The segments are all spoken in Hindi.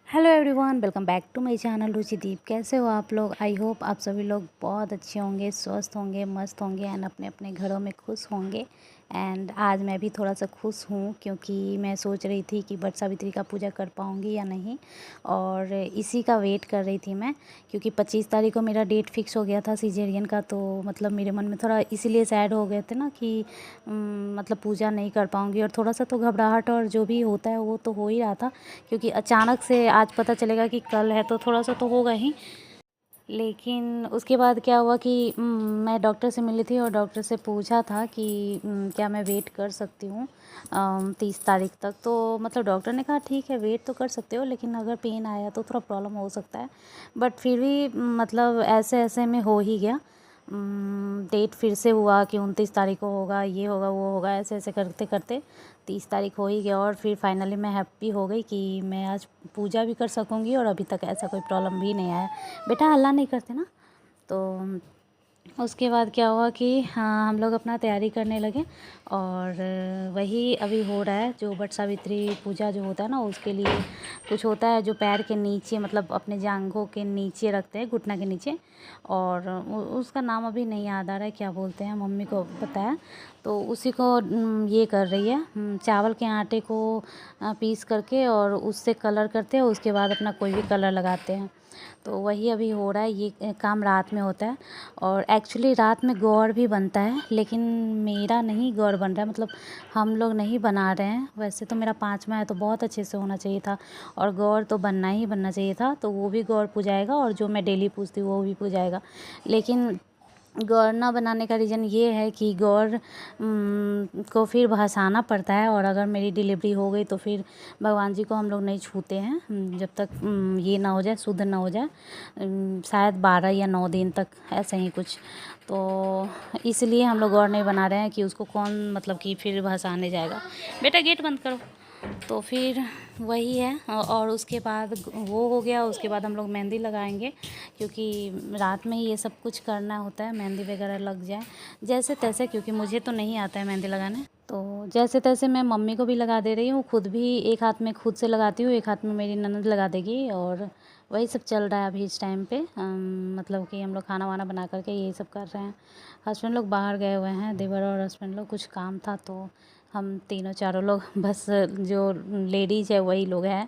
Hello everyone, welcome back to my channel Ruchideep. कैसे हो आप लोग? आई होप आप सभी लोग बहुत अच्छे होंगे, स्वस्थ होंगे, मस्त होंगे एंड अपने अपने घरों में खुश होंगे। एंड आज मैं भी थोड़ा सा खुश हूँ क्योंकि मैं सोच रही थी कि वट सावित्री का पूजा कर पाऊँगी या नहीं, और इसी का वेट कर रही थी मैं, क्योंकि 25 तारीख को मेरा डेट फिक्स हो गया था सीजेरियन का। तो मतलब मेरे मन में थोड़ा इसीलिए सैड हो गए थे ना कि मतलब पूजा नहीं कर पाऊँगी, और थोड़ा सा तो घबराहट और जो भी होता है वो तो हो ही रहा था, क्योंकि अचानक से आज पता चलेगा कि कल है तो थोड़ा सा तो होगा ही। लेकिन उसके बाद क्या हुआ कि मैं डॉक्टर से मिली थी और डॉक्टर से पूछा था कि क्या मैं वेट कर सकती हूँ 30 तारीख तक। तो मतलब डॉक्टर ने कहा ठीक है, वेट तो कर सकते हो, लेकिन अगर पेन आया तो थोड़ा प्रॉब्लम हो सकता है। बट फिर भी मतलब ऐसे ऐसे में हो ही गया। डेट फिर से हुआ कि 29 तारीख को होगा, ये होगा, वो होगा, ऐसे ऐसे करते करते 30 तारीख हो ही गया। और फिर फाइनली मैं हैप्पी हो गई कि मैं आज पूजा भी कर सकूँगी, और अभी तक ऐसा कोई प्रॉब्लम भी नहीं आया। बेटा हल्ला नहीं करते ना। तो उसके बाद क्या हुआ कि हाँ, हम लोग अपना तैयारी करने लगे, और वही अभी हो रहा है। जो वट सावित्री पूजा जो होता है ना, उसके लिए कुछ होता है जो पैर के नीचे, मतलब अपने जांघों के नीचे रखते हैं, घुटना के नीचे। और उसका नाम अभी नहीं याद आ रहा है, क्या बोलते हैं, मम्मी को पता है। तो उसी को ये कर रही है, चावल के आटे को पीस करके और उससे कलर करते हैं, उसके बाद अपना कोई भी कलर लगाते हैं। तो वही अभी हो रहा है। ये काम रात में होता है, और एक्चुअली रात में गौर भी बनता है, लेकिन मेरा नहीं गौर बन रहा है, मतलब हम लोग नहीं बना रहे हैं। वैसे तो मेरा 5वां है तो बहुत अच्छे से होना चाहिए था, और गौर तो बनना ही बनना चाहिए था, तो वो भी गौर पूजाएगा, और जो मैं डेली पूजती हूँ वो भी पूजाएगा। लेकिन गौर ना बनाने का रीज़न ये है कि गौर को फिर भसाना पड़ता है, और अगर मेरी डिलीवरी हो गई तो फिर भगवान जी को हम लोग नहीं छूते हैं जब तक ये ना हो जाए, शुद्ध ना हो जाए, शायद 12 या 9 दिन तक, ऐसे ही कुछ। तो इसलिए हम लोग गौर नहीं बना रहे हैं कि उसको कौन मतलब कि फिर भसाने जाएगा। बेटा गेट बंद करो। तो फिर वही है। और उसके बाद वो हो गया। उसके बाद हम लोग मेहंदी लगाएंगे, क्योंकि रात में ही ये सब कुछ करना होता है, मेहंदी वगैरह लग जाए जैसे तैसे, क्योंकि मुझे तो नहीं आता है मेहंदी लगाने। तो जैसे तैसे मैं मम्मी को भी लगा दे रही हूँ, खुद भी एक हाथ में खुद से लगाती हूँ, एक हाथ में मेरी ननद लगा देगी। और वही सब चल रहा है अभी इस टाइम पे। मतलब कि हम लोग खाना वाना बना करके यही सब कर रहे हैं। हस्बैंड लोग बाहर गए हुए हैं, देवर और हस्बैंड लोग, कुछ काम था, तो हम तीनों चारों लोग बस, जो लेडीज़ है वही लोग हैं।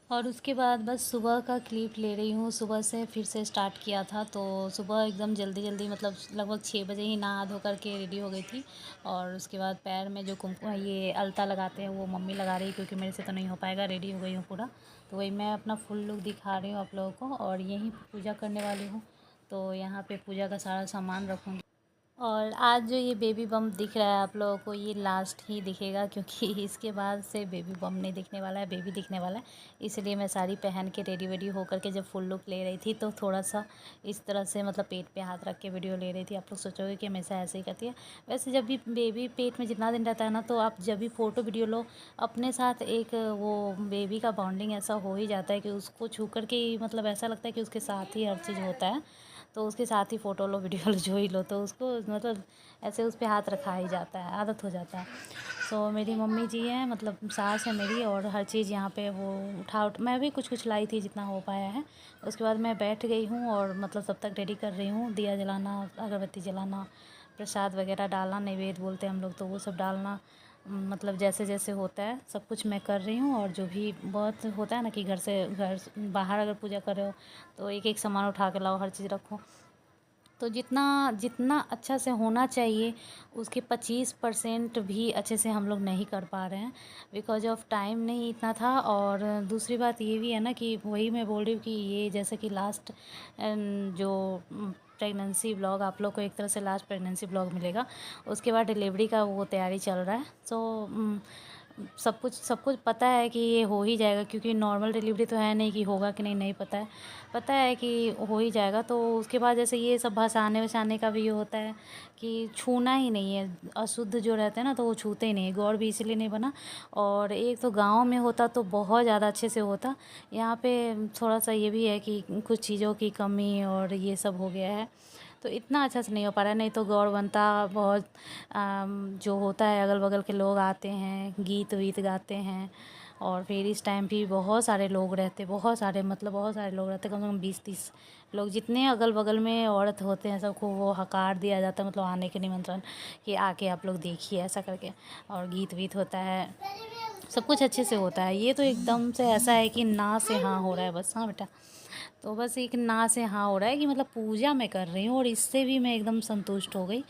और उसके बाद बस सुबह का क्लिप ले रही हूँ। सुबह से फिर से स्टार्ट किया था, तो सुबह एकदम जल्दी जल्दी, मतलब लगभग 6 बजे ही नहा धो करके रेडी हो गई थी। और उसके बाद पैर में जो कुमकुम, ये अलता लगाते हैं, वो मम्मी लगा रही, क्योंकि मेरे से तो नहीं हो पाएगा। रेडी हो गई हूँ पूरा, तो वही मैं अपना फुल लुक दिखा रही हूँ आप लोगों को। और यहीं पूजा करने वाली हूँ, तो यहाँ पर पूजा का सारा सामान रखूँगी। और आज जो ये बेबी बम दिख रहा है आप लोगों को, ये लास्ट ही दिखेगा, क्योंकि इसके बाद से बेबी बम नहीं दिखने वाला है, बेबी दिखने वाला है। इसलिए मैं साड़ी पहन के रेडी वेडी होकर के जब फुल लुक ले रही थी, तो थोड़ा सा इस तरह से, मतलब पेट पे हाथ रख के वीडियो ले रही थी। आप लोग सोचोगे कि हमेशा ऐसे ही करती है। वैसे जब भी बेबी पेट में जितना दिन रहता है ना, तो आप जब भी फ़ोटो वीडियो लो अपने साथ, एक वो बेबी का बॉन्डिंग ऐसा हो ही जाता है कि उसको छू कर के, मतलब ऐसा लगता है कि उसके साथ ही हर चीज़ होता है। तो उसके साथ ही फ़ोटो लो, वीडियो लो, जो ही लो, तो उसको मतलब ऐसे उस पर हाथ रखा ही जाता है, आदत हो जाता है। सो मेरी मम्मी जी हैं, मतलब सास है मेरी, और हर चीज़ यहाँ पे वो मैं भी कुछ कुछ लाई थी जितना हो पाया है। उसके बाद मैं बैठ गई हूँ, और मतलब तब तक रेडी कर रही हूँ, दिया जलाना, अगरबत्ती जलाना, प्रसाद वगैरह डालना, नैवेद्य बोलते हैं हम लोग, तो वो सब डालना। मतलब जैसे जैसे होता है सब कुछ मैं कर रही हूँ। और जो भी बहुत होता है ना कि घर बाहर अगर पूजा कर रहे हो तो एक एक सामान उठा के लाओ, हर चीज़ रखो, तो जितना जितना अच्छा से होना चाहिए उसके 25% भी अच्छे से हम लोग नहीं कर पा रहे हैं, बिकॉज ऑफ टाइम नहीं इतना था। और दूसरी बात ये भी है ना कि वही मैं बोल रही हूँ कि ये जैसे कि लास्ट जो प्रेगनेंसी ब्लॉग आप लोग को एक तरह से लास्ट प्रेगनेंसी ब्लॉग मिलेगा, उसके बाद डिलीवरी का वो तैयारी चल रहा है। सो सब कुछ पता है कि ये हो ही जाएगा, क्योंकि नॉर्मल डिलीवरी तो है नहीं कि होगा कि नहीं, नहीं पता है, पता है कि हो ही जाएगा। तो उसके बाद जैसे ये सब भसाने वसाने का भी ये होता है कि छूना ही नहीं है, अशुद्ध जो रहते हैं ना तो वो छूते ही नहीं है। गौर भी इसीलिए नहीं बना। और एक तो गांव में होता तो बहुत ज़्यादा अच्छे से होता, यहाँ पे थोड़ा सा ये भी है कि कुछ चीज़ों की कमी और ये सब हो गया है, तो इतना अच्छा से नहीं हो पा रहा है। नहीं तो गौर बनता बहुत जो होता है, अगल बगल के लोग आते हैं, गीत वीत गाते हैं। और फिर इस टाइम भी बहुत सारे लोग रहते, बहुत सारे मतलब बहुत सारे लोग रहते, कम से कम 20-30 लोग, जितने अगल बगल में औरत होते हैं सबको वो हकार दिया जाता है, मतलब आने के निमंत्रण कि आके आप लोग देखिए ऐसा करके। और गीत वीत होता है, सब कुछ अच्छे से होता है। ये तो एकदम से ऐसा है कि ना से हाँ हो रहा है बस। हाँ बेटा, तो बस एक ना से हाँ हो रहा है कि मतलब पूजा मैं कर रही हूँ, और इससे भी मैं एकदम संतुष्ट हो गई।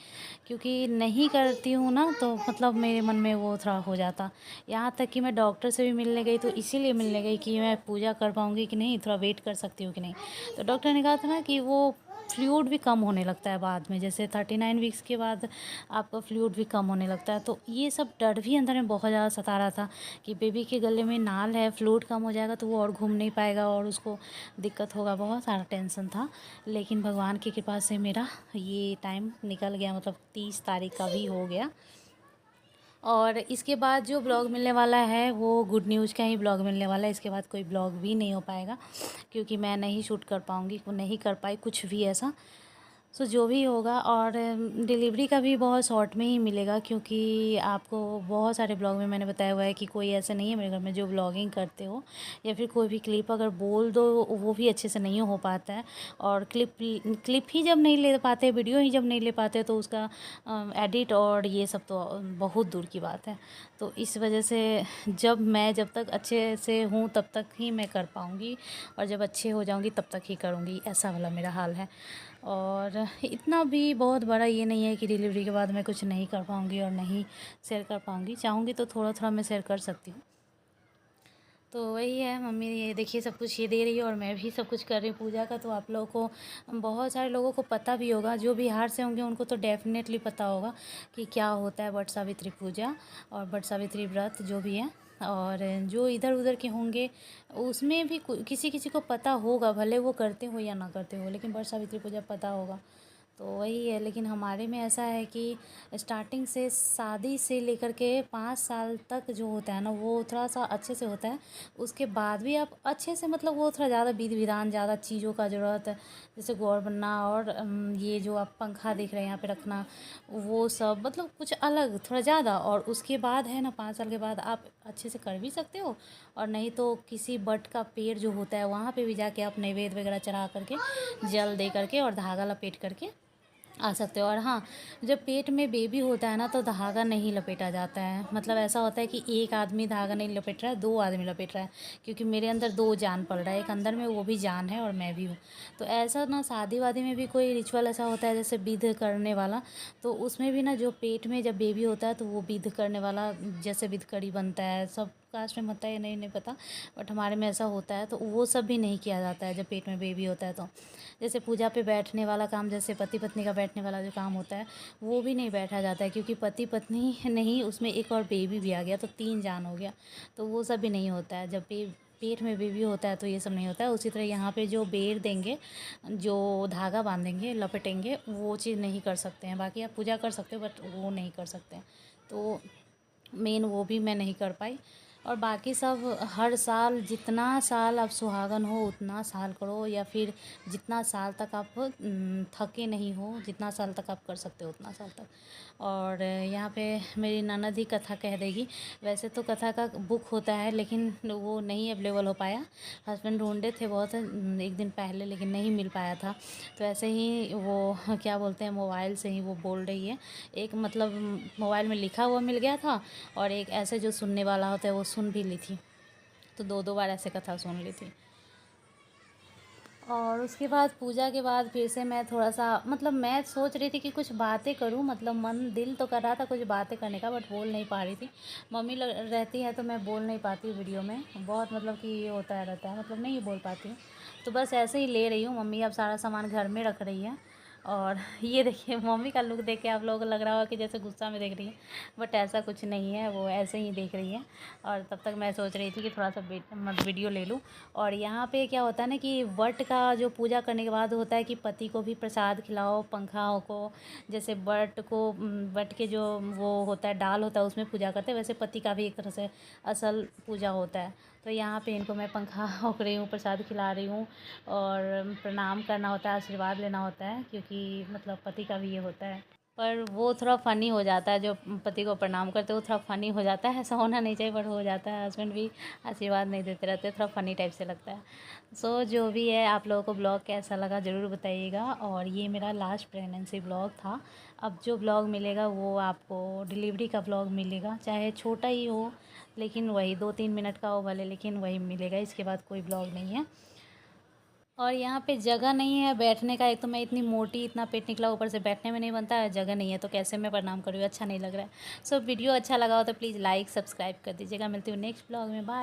क्योंकि नहीं करती हूँ ना तो मतलब मेरे मन में वो थोड़ा हो जाता। यहाँ तक कि मैं डॉक्टर से भी मिलने गई, तो इसीलिए मिलने गई कि मैं पूजा कर पाऊँगी कि नहीं, थोड़ा वेट कर सकती हूँ कि नहीं। तो डॉक्टर ने कहा था ना कि वो फ्लूइड भी कम होने लगता है बाद में, जैसे 39 वीक्स के बाद आपका फ्लूइड भी कम होने लगता है। तो ये सब डर भी अंदर में बहुत ज़्यादा सता रहा था कि बेबी के गले में नाल है, फ्लूइड कम हो जाएगा तो वो और घूम नहीं पाएगा और उसको दिक्कत होगा, बहुत सारा टेंशन था। लेकिन भगवान की कृपा से मेरा ये टाइम निकल गया, मतलब 30 तारीख का भी हो गया। और इसके बाद जो ब्लॉग मिलने वाला है वो गुड न्यूज़ का ही ब्लॉग मिलने वाला है। इसके बाद कोई ब्लॉग भी नहीं हो पाएगा, क्योंकि मैं नहीं शूट कर पाऊँगी, नहीं कर पाई कुछ भी ऐसा। सो जो भी होगा। और डिलीवरी का भी बहुत शॉर्ट में ही मिलेगा, क्योंकि आपको बहुत सारे ब्लॉग में मैंने बताया हुआ है कि कोई ऐसा नहीं है मेरे घर में जो ब्लॉगिंग करते हो, या फिर कोई भी क्लिप अगर बोल दो वो भी अच्छे से नहीं हो पाता है। और क्लिप ही जब नहीं ले पाते, वीडियो ही जब नहीं ले पाते, तो उसका एडिट और ये सब तो बहुत दूर की बात है। तो इस वजह से जब तक अच्छे से हूँ तब तक ही मैं कर पाऊँगी, और जब अच्छे हो जाऊँगी तब तक ही करूँगी, ऐसा वाला मेरा हाल है। और इतना भी बहुत बड़ा ये नहीं है कि डिलीवरी के बाद मैं कुछ नहीं कर पाऊँगी और नहीं शेयर कर पाऊँगी। चाहूँगी तो थोड़ा थोड़ा मैं शेयर कर सकती हूँ। तो वही है, मम्मी ये देखिए सब कुछ ये दे रही है और मैं भी सब कुछ कर रही हूँ पूजा का। तो आप लोगों को, बहुत सारे लोगों को पता भी होगा, जो बिहार से होंगे उनको तो डेफिनेटली पता होगा कि क्या होता है वट सावित्री पूजा और वट सावित्री व्रत जो भी है। और जो इधर उधर के होंगे उसमें भी किसी किसी को पता होगा, भले वो करते हो या ना करते हो, लेकिन वट सावित्री पूजा पता होगा। तो वही है। लेकिन हमारे में ऐसा है कि स्टार्टिंग से शादी से लेकर के 5 साल तक जो होता है ना वो थोड़ा सा अच्छे से होता है। उसके बाद भी आप अच्छे से, मतलब वो थोड़ा ज़्यादा विधि विधान, ज़्यादा चीज़ों का ज़रूरत है, जैसे गौर बनना और ये जो आप पंखा देख रहे हैं यहाँ पे रखना, वो सब मतलब कुछ अलग थोड़ा ज़्यादा। और उसके बाद है ना 5 साल के बाद आप अच्छे से कर भी सकते हो, और नहीं तो किसी बट का पेड़ जो होता है वहाँ पे भी जाके आप नैवेद्य वगैरह चढ़ा करके, जल दे करके और धागा लपेट करके आ सकते हो। और हाँ, जब पेट में बेबी होता है ना तो धागा नहीं लपेटा जाता है, मतलब ऐसा होता है कि एक आदमी धागा नहीं लपेट रहा है, 2 आदमी लपेट रहा है, क्योंकि मेरे अंदर 2 जान पल रहा है, एक अंदर में वो भी जान है और मैं भी हूँ। तो ऐसा ना शादी वादी में भी कोई रिचुअल ऐसा होता है जैसे विध करने वाला, तो उसमें भी ना जो पेट में जब बेबी होता है तो वो विध करने वाला, जैसे विध कड़ी बनता है, सब कास्ट में बनता है या नहीं पता, बट हमारे में ऐसा होता है। तो वो सब भी नहीं किया जाता है जब पेट में बेबी होता है। तो जैसे पूजा पे बैठने वाला काम, जैसे पति पत्नी का बैठने वाला जो काम होता है वो भी नहीं बैठा जाता है, क्योंकि पति पत्नी नहीं, उसमें एक और बेबी भी आ गया तो 3 जान हो गया, तो वो सब भी नहीं होता है। जब पेट में बेबी होता है तो ये सब नहीं होता है। उसी तरह यहाँ पे जो बेर देंगे, जो धागा बांधेंगे, लपेटेंगे, वो चीज़ नहीं कर सकते हैं। बाकी आप पूजा कर सकते हो बट वो नहीं कर सकते हैं। तो मेन वो भी मैं नहीं कर पाई। और बाकी सब हर साल जितना साल आप सुहागन हो उतना साल करो, या फिर जितना साल तक आप थके नहीं हो, जितना साल तक आप कर सकते हो उतना साल तक। और यहाँ पे मेरी ननद ही कथा कह देगी। वैसे तो कथा का बुक होता है लेकिन वो नहीं अवेलेबल हो पाया, हस्बैंड ढूंढे थे बहुत एक दिन पहले, लेकिन नहीं मिल पाया था। तो ऐसे ही वो क्या बोलते हैं, मोबाइल से ही वो बोल रही है। एक मतलब मोबाइल में लिखा हुआ मिल गया था, और एक ऐसे जो सुनने वाला होता है वो सुन भी ली थी, तो 2 बार ऐसे कथा सुन ली थी। और उसके बाद पूजा के बाद फिर से मैं थोड़ा-सा मतलब मैं सोच रही थी कि कुछ बातें करूँ, मतलब मन दिल तो कर रहा था कुछ बातें करने का, बट बोल नहीं पा रही थी। मम्मी ल रहती है तो मैं बोल नहीं पाती हूँ वीडियो में, बहुत मतलब कि ये होता रहता है, मतलब नहीं बोल पाती हूँ। तो बस ऐसे ही ले रही हूँ, मम्मी अब सारा सामान घर में रख रही है। और ये देखिए मम्मी का लुक देख के आप लोगों को लग रहा होगा कि जैसे गुस्सा में देख रही है, बट ऐसा कुछ नहीं है, वो ऐसे ही देख रही है। और तब तक मैं सोच रही थी कि थोड़ा सा वीडियो ले लूँ। और यहाँ पे क्या होता है ना कि वट का जो पूजा करने के बाद होता है कि पति को भी प्रसाद खिलाओ, पंखाओं को, जैसे वट को वट के जो वो होता है डाल होता है उसमें पूजा करते हैं, वैसे पति का भी एक तरह से असल पूजा होता है। तो यहाँ पे इनको मैं पंखा होक रही हूँ, प्रसाद खिला रही हूँ, और प्रणाम करना होता है, आशीर्वाद लेना होता है, क्योंकि मतलब पति का भी ये होता है। पर वो थोड़ा फ़नी हो जाता है, जो पति को प्रणाम करते हैं वो थोड़ा फ़नी हो जाता है, ऐसा होना नहीं चाहिए पर हो जाता है। हस्बैंड भी आशीर्वाद नहीं देते रहते, थोड़ा फ़नी टाइप से लगता है। सो जो भी है, आप लोगों को ब्लॉग कैसा लगा ज़रूर बताइएगा। और ये मेरा लास्ट प्रेगनेंसी ब्लॉग था। अब जो ब्लॉग मिलेगा वो आपको डिलीवरी का ब्लॉग मिलेगा, चाहे छोटा ही हो, लेकिन वही 2-3 मिनट का हो भले, लेकिन वही मिलेगा, इसके बाद कोई ब्लॉग नहीं है। और यहाँ पे जगह नहीं है बैठने का, एक तो मैं इतनी मोटी, इतना पेट निकला, ऊपर से बैठने में नहीं बनता है, जगह नहीं है, तो कैसे मैं प्रणाम करूँ, अच्छा नहीं लग रहा है। सो वीडियो अच्छा लगा हो तो प्लीज़ लाइक सब्सक्राइब कर दीजिएगा। मिलती हूँ नेक्स्ट ब्लॉग में, बाय।